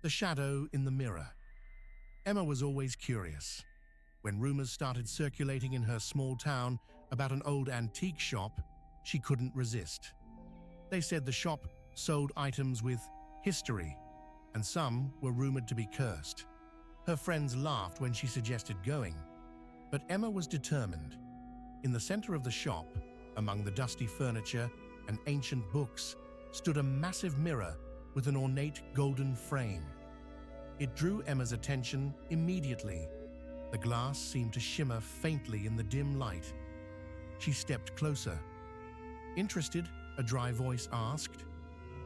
The shadow in the mirror. Emma was always curious. When rumors started circulating in her small town about an old antique shop, she couldn't resist. They said the shop sold items with history, and some were rumored to be cursed. Her friends laughed when she suggested going, but Emma was determined. In the center of the shop, among the dusty furniture and ancient books, stood a massive mirror with an ornate golden frame. It drew Emma's attention immediately. The glass seemed to shimmer faintly in the dim light. She stepped closer. "Interested?" a dry voice asked.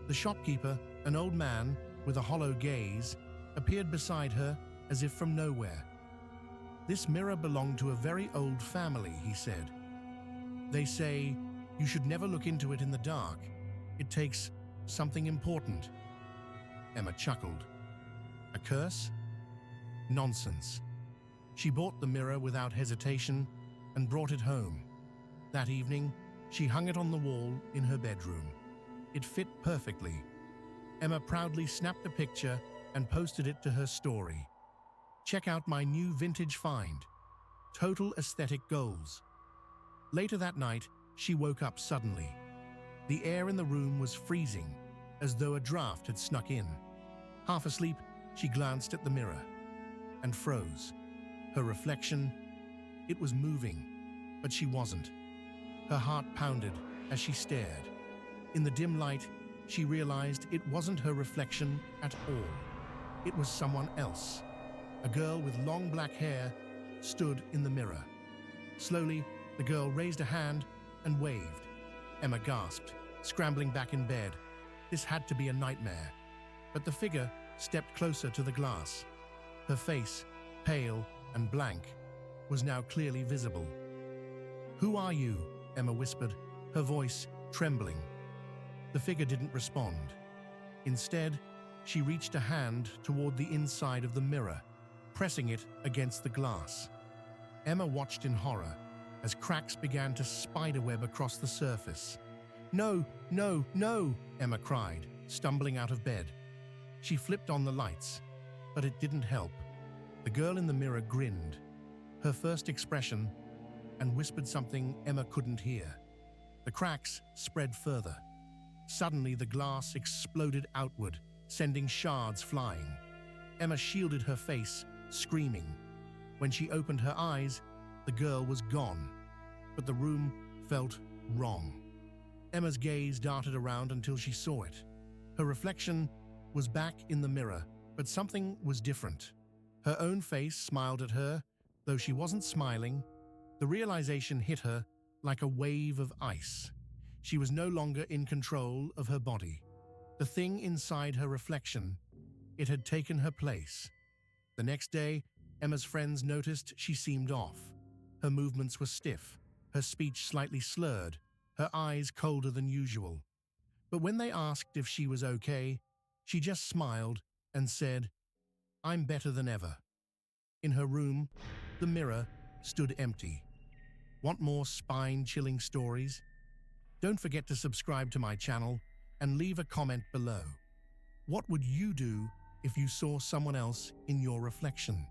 The shopkeeper, an old man with a hollow gaze, appeared beside her as if from nowhere. "This mirror belonged to a very old family," he said. "They say you should never look into it in the dark. It takes something important." Emma chuckled. "A curse? Nonsense." She bought the mirror without hesitation and brought it home. That evening, she hung it on the wall in her bedroom. It fit perfectly. Emma proudly snapped a picture and posted it to her story. "Check out my new vintage find. Total aesthetic goals." Later that night, she woke up suddenly. The air in the room was freezing, as though a draft had snuck in. Half asleep, she glanced at the mirror and froze. Her reflection, it was moving, but she wasn't. Her heart pounded as she stared. In the dim light, she realized it wasn't her reflection at all. It was someone else. A girl with long black hair stood in the mirror. Slowly, the girl raised a hand and waved. Emma gasped, scrambling back in bed. This had to be a nightmare. But the figure stepped closer to the glass. Her face, pale and blank, was now clearly visible. "Who are you?" Emma whispered, her voice trembling. The figure didn't respond. Instead, she reached a hand toward the inside of the mirror, pressing it against the glass. Emma watched in horror as cracks began to spiderweb across the surface. "No, no, no!" Emma cried, stumbling out of bed. She flipped on the lights, but it didn't help. The girl in the mirror grinned, her first expression, and whispered something Emma couldn't hear. The cracks spread further. Suddenly, the glass exploded outward, sending shards flying. Emma shielded her face, screaming. When she opened her eyes, the girl was gone, but the room felt wrong. Emma's gaze darted around until she saw it. Her reflection was back in the mirror, but something was different. Her own face smiled at her, though she wasn't smiling. The realization hit her like a wave of ice. She was no longer in control of her body. The thing inside her reflection, it had taken her place. The next day, Emma's friends noticed she seemed off. Her movements were stiff, her speech slightly slurred, her eyes colder than usual. But when they asked if she was okay, she just smiled and said, "I'm better than ever." In her room, the mirror stood empty. Want more spine-chilling stories? Don't forget to subscribe to my channel and leave a comment below. What would you do if you saw someone else in your reflection?